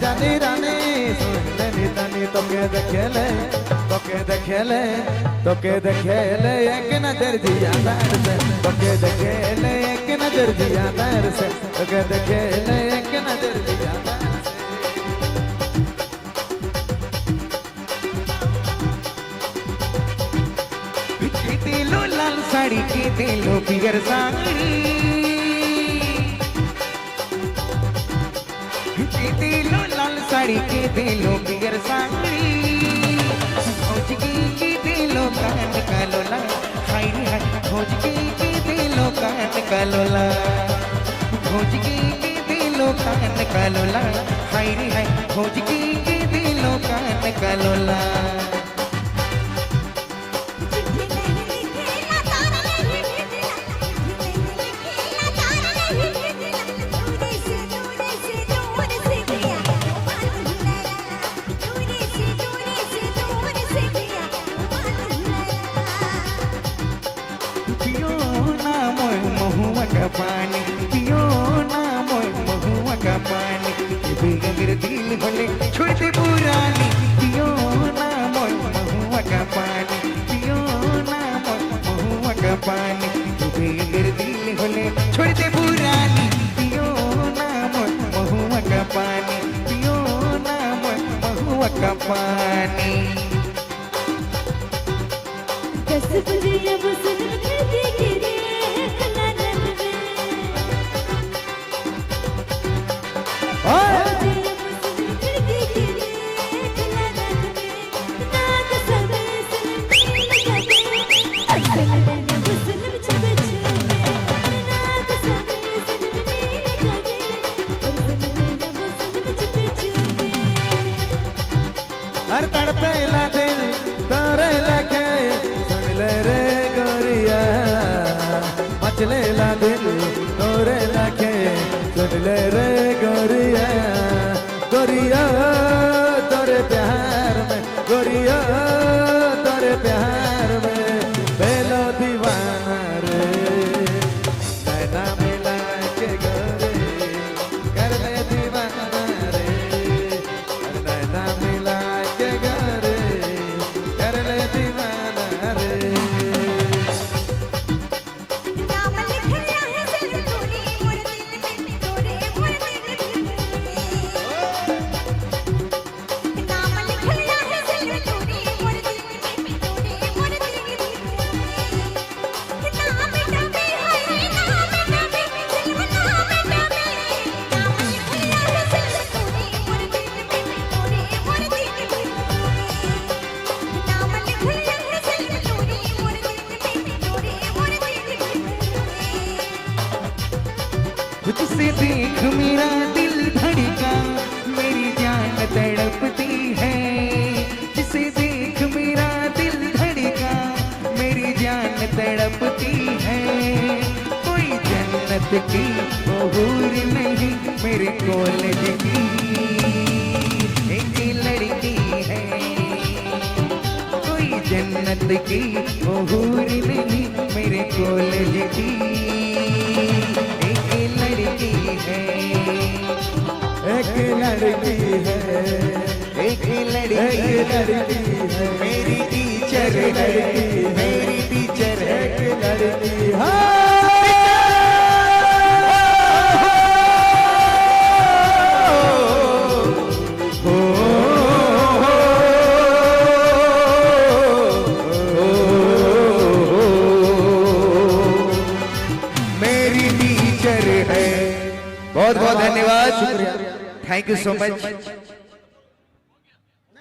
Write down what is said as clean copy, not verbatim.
जानी रानी सुंदनी तनी तो के देखेले एक नजर जिया दर से तो के देखेले एक नजर जिया दर से तो के देखेले एक नजर जिया दर से की लो लाल साड़ी की लो पियर साड़ी दिलो लाल साड़ी के दिलो पियर साड़ी भौज की दिलो कान का लोला हाय हाय भौज की दिलो कान का लोला भौज की दिलो कान का लोला हाय हाय भौज की दिलो कान का लोला पानी पियो ना मोय महुआ का पानी बिगड़ दिल भले छोड़ दे पुरानी पियो ना मोय महुआ का पानी पियो ना मोय महुआ का पानी बिगड़ दिल भले छोड़ दे पुरानी पियो ना मोय महुआ का पानी पियो ना मोय महुआ का पानी हर तड़पेला दिल तारे लखे सुन ले रे गोरिया मचलेला दिल तोरे लखे सुन ले रे गोरिया गोरिया तोरे प्यार में गोरिया तोरे प्यार में बेलो दीवाना रे नैना मिला के गोरे कर ले दीवाना रे नैना मिला तुझसे देख मेरा दिल धड़का मेरी जान तड़पती है जिसे देख मेरा दिल धड़का मेरी जान तड़पती है कोई जन्नत की हूर नहीं मेरे कॉलेज की एक लड़की है कोई जन्नत की हूर नहीं मेरे कॉलेज की एक लड़की है एक लड़की है मेरी टीचर लड़की मेरी टीचर है एक लड़की मेरी बहुत बहुत धन्यवाद, शुक्रिया। Thank you so much.